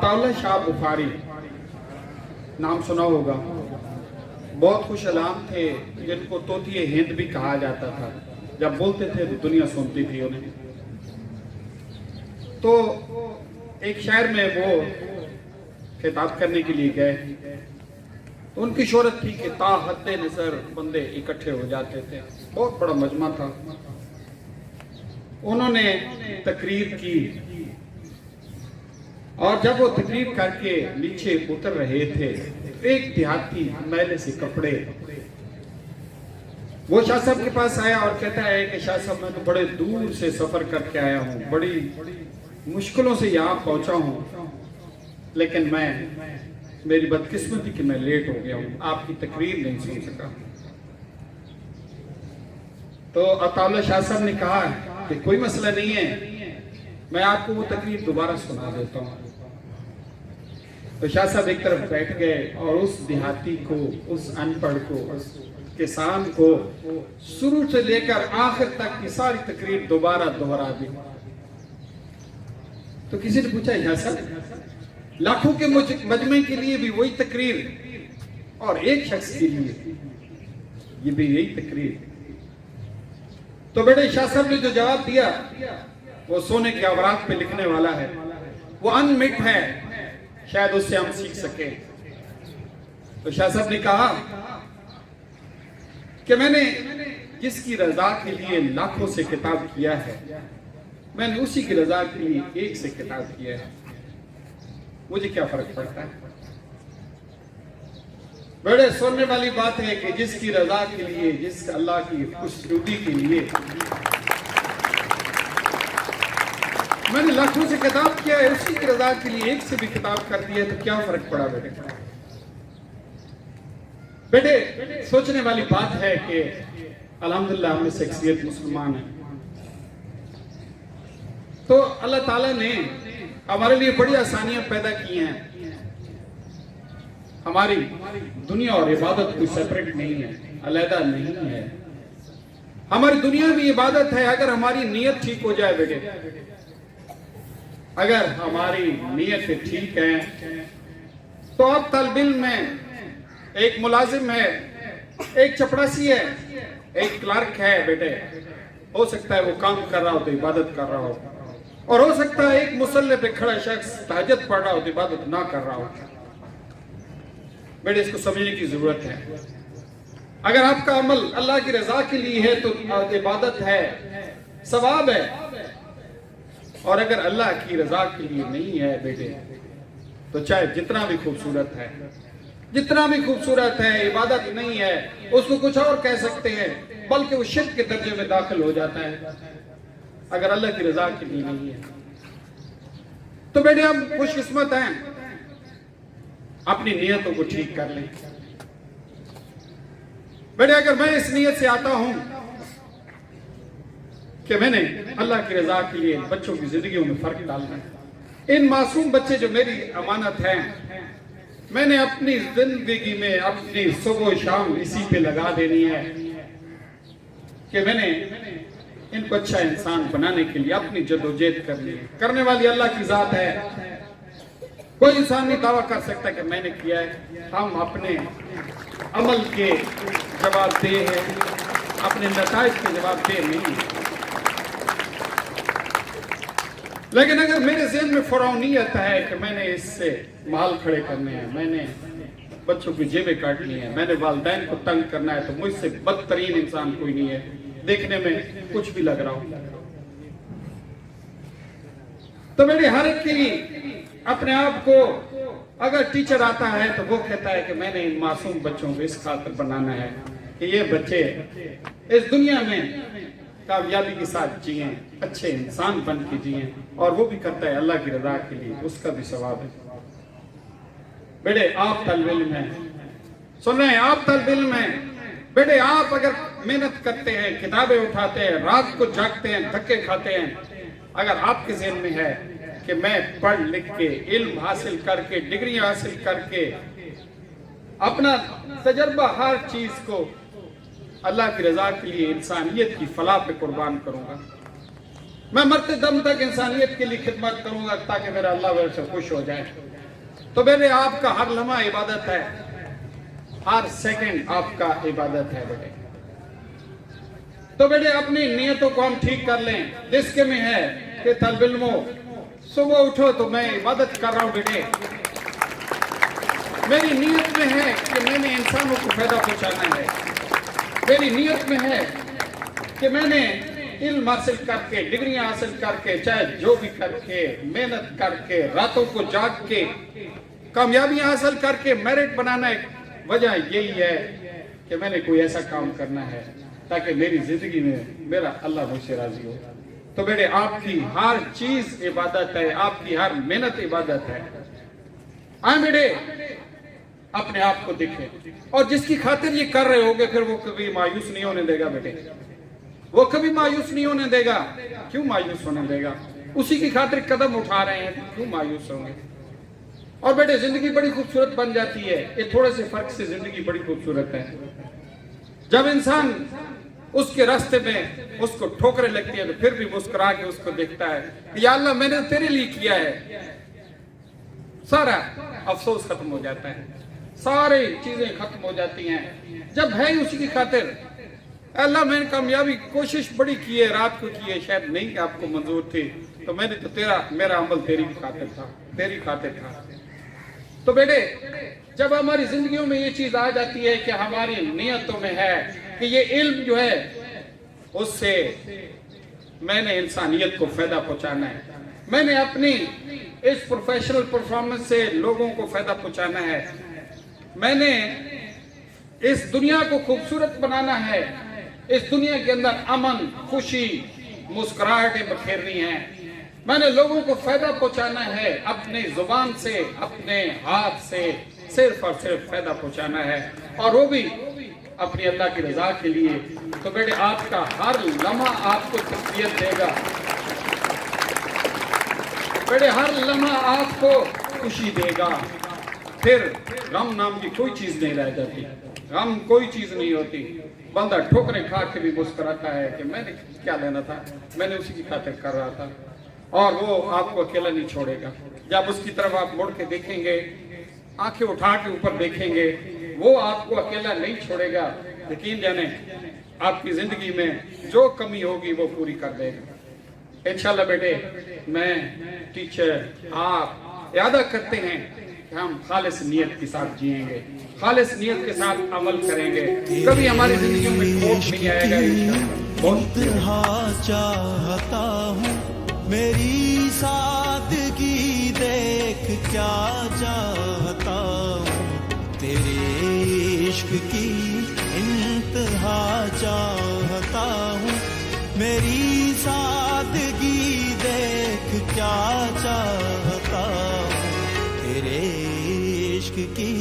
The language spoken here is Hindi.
अताउल्लाह शाह बुखारी नाम सुना होगा। बहुत खुश अलाम थे, जिनको तोतिए हिंद भी कहा जाता था। जब बोलते थे तो दुनिया सुनती थी उन्हें। तो एक शहर में वो खिताब करने के लिए गए, तो उनकी शोहरत थी कि ता हद्दे नज़र बंदे इकट्ठे हो जाते थे। बहुत बड़ा मजमा था। उन्होंने तकरीर की, और जब वो तकरीर करके नीचे उतर रहे थे, एक देहाती मैले से कपड़े वो शाह साहब के पास आया और कहता है कि शाह साहब मैं तो बड़े दूर से सफर करके आया हूँ, बड़ी मुश्किलों से यहाँ पहुंचा हूँ, लेकिन मेरी बदकिस्मती कि मैं लेट हो गया हूँ, आपकी तकरीर नहीं सुन सका। तो अताउल्लाह शाह साहब ने कहा कि कोई मसला नहीं है, मैं आपको वो तकरीर दोबारा सुना देता हूँ। तो शाह साहब एक तरफ बैठ गए और उस देहाती को, उस अनपढ़ को, उस किसान को शुरू से लेकर आखिर तक की सारी तकरीर दोबारा दोहरा दी। तो किसी ने पूछा शाह साहब लाखों के मजमे के लिए भी वही तकरीर और एक शख्स के लिए ये भी यही तकरीर। तो बेटे शाह साहब ने जो जवाब दिया वो सोने के अवराक पे लिखने वाला है, वो अनमिट है, शायद उससे हम सीख सके। तो शाह साहब ने कहा कि मैंने जिसकी रजा के लिए लाखों से किताब किया है, मैंने उसी की रजा के लिए एक से किताब किया है, मुझे क्या फर्क पड़ता है। बड़े सुनने वाली बात है कि जिसकी रजा के लिए, जिस अल्लाह की खुशनुदी के लिए मैंने लाखों से किताब किया है, उसी की रजा के लिए एक से भी किताब कर दी है, तो क्या फर्क पड़ा बेटे। सोचने वाली बात है कि अल्हम्दुलिल्लाह हमें से अक्सरियत मुसलमान है, तो अल्लाह ताला ने हमारे लिए बड़ी आसानियां पैदा की हैं। हमारी दुनिया और इबादत कोई सेपरेट नहीं है, अलहदा नहीं है। हमारी दुनिया भी इबादत है अगर हमारी नीयत ठीक हो जाए बेटे। अगर हमारी नीयत ठीक है तो आप तालिब इल्म में, एक मुलाजिम है, एक चपरासी है, एक क्लर्क है बेटे, हो सकता है वो काम कर रहा हो तो इबादत कर रहा हो, और हो सकता है एक मुसल्ले पे खड़ा शख्स तहज्जुद पढ़ रहा हो तो इबादत ना कर रहा हो। बेटे इसको समझने की जरूरत है। अगर आपका अमल अल्लाह की रजा के लिए है तो इबादत है, सवाब है, और अगर अल्लाह की रजा के लिए नहीं है बेटे, तो चाहे जितना भी खूबसूरत है, जितना भी खूबसूरत है, इबादत नहीं है, उसको कुछ और कह सकते हैं, बल्कि वो शिर्क के दर्जे में दाखिल हो जाता है अगर अल्लाह की रजा के लिए नहीं है। तो बेटे हम खुशकिस्मत हैं, अपनी नियतों को ठीक कर लें। बेटे अगर मैं इस नियत से आता हूं कि मैंने अल्लाह की रजा के लिए बच्चों की जिंदगियों में फर्क डालना है, इन मासूम बच्चे जो मेरी अमानत हैं, मैंने अपनी जिंदगी में अपनी सुबह शाम इसी पे लगा देनी है कि मैंने इनको अच्छा इंसान बनाने के लिए अपनी जद्दोजहद करनी है। करने वाली अल्लाह की जात है, कोई इंसान नहीं दावा कर सकता कि मैंने किया है। हम अपने अमल के जवाबदेह हैं, अपने नताइज के जवाबदेह नहीं है। लेकिन अगर मेरे ज़हन में फरौनियत है कि मैंने इससे माल खड़े करने हैं, मैंने बच्चों की जेबें काटनी है, मैंने वालिदैन को तंग करना है, तो मुझसे बदतरीन इंसान कोई नहीं है, देखने में कुछ भी लग रहा हो। तो मेरे हर एक के लिए अपने आप को, अगर टीचर आता है तो वो कहता है कि मैंने इन मासूम बच्चों को इस खातिर बनाना है कि ये बच्चे इस दुनिया में कामयाबी के साथ जिए, अच्छे इंसान बन के जिए, और वो भी करता है अल्लाह की रजा के लिए, उसका भी सवाब है। बेटे आप तालिब इल्म हैं, सुन रहे हैं, आप तालिब इल्म हैं बेटे, आप अगर मेहनत करते हैं, किताबें उठाते हैं, रात को जागते हैं, धक्के खाते हैं, अगर आपके ज़हन में है कि मैं पढ़ लिख के, इल्म हासिल करके, डिग्री हासिल करके, अपना तजर्बा हर चीज को अल्लाह की रजा के लिए, इंसानियत की फलाह पे कुर्बान करूंगा, मैं मरते दम तक इंसानियत के लिए खिदमत करूंगा ताकि मेरा अल्लाह मेरे से खुश हो जाए। तो मेरे आपका हर लम्हा इबादत है, हर सेकंड आपका इबादत है बेटे। तो बेटे अपनी नियतों को हम ठीक कर लें। जिसके में है कि तलब इल्मो सुबह उठो तो मैं इबादत कर रहा हूं बेटे, मेरी नियत में है कि मैंने इंसानों को फायदा पहुंचाना है, मेरी नियत में है कि मैंने इल्म हासिल करके, डिग्रियां हासिल करके, चाहे जो भी करके, मेहनत करके, रातों को जाग के कामयाबियां हासिल करके मेरिट बनाना है। वजह यही है कि मैंने कोई ऐसा काम करना है ताकि मेरी जिंदगी में मेरा अल्लाह मुझसे राजी हो। तो बेटे आपकी हर चीज इबादत है, आपकी हर मेहनत इबादत है। आए बेटे अपने आप को देखें, और जिसकी खातिर ये कर रहे होगे फिर वो कभी मायूस नहीं होने देगा बेटे, वो कभी मायूस नहीं होने देगा। क्यों मायूस होने देगा? उसी की खातिर कदम उठा रहे हैं, क्यों मायूस होंगे? और बेटे जिंदगी बड़ी खूबसूरत बन जाती है, ये थोड़े से फर्क से जिंदगी बड़ी खूबसूरत है। जब इंसान उसके रास्ते में उसको ठोकरें लगती है तो फिर भी मुस्कुरा के उसको देखता है या अल्लाह मैंने तेरे लिए किया है, सारा अफसोस खत्म हो जाता है, सारी चीजें खत्म हो जाती हैं। जब है उसी की खातिर, अल्लाह मैंने कामयाबी कोशिश बड़ी की है, रात को की है, शायद नहीं आपको मंजूर थी, तो मैंने तो मेरा अमल तेरी खातिर था, तेरी खातिर था। तो बेटे जब हमारी जिंदगियों में ये चीज आ जाती है कि हमारी नियतों में है कि ये इल्म जो है उससे मैंने इंसानियत को फायदा पहुंचाना है, मैंने अपनी इस प्रोफेशनल परफॉर्मेंस से लोगों को फायदा पहुंचाना है, मैंने इस दुनिया को खूबसूरत बनाना है, इस दुनिया के अंदर अमन, खुशी, मुस्कुराहटें बखेरनी है, मैंने लोगों को फायदा पहुंचाना है, अपने जुबान से, अपने हाथ से सिर्फ और सिर्फ फायदा पहुंचाना है, और वो भी अपनी अल्लाह की रजा के लिए। तो बेटे आपका हर लम्हा आपको तस्वीर देगा, बेटे हर लम्हा आपको खुशी देगा। फिर गम नाम की कोई चीज नहीं रह जाती, गम कोई चीज नहीं होती। बंदा ठोकरें खा के भी मुस्कुराता है कि मैंने क्या लेना था, मैंने उसी की खातिर कर रहा था, और वो आपको अकेला नहीं छोड़ेगा। जब उसकी तरफ आप मुड़ के देखेंगे, आंखें उठा के ऊपर देखेंगे, वो आपको अकेला नहीं छोड़ेगा। यकीन जाने आपकी जिंदगी में जो कमी होगी वो पूरी कर देगा इंशाल्लाह। बेटे मैं, टीचर, आप इरादा करते हैं कि हम खालिस नियत के साथ जिएंगे, खालिस नियत के साथ अमल करेंगे, कभी हमारी जिंदगी में खोट नहीं आएगा इंशाल्लाह। बहुत चाहता हूँ मेरी सादगी देख, क्या चाहता हूँ तेरे इश्क की इंतहा चाहता हूँ, मेरी सादगी देख, क्या चाहता हूँ तेरे इश्क की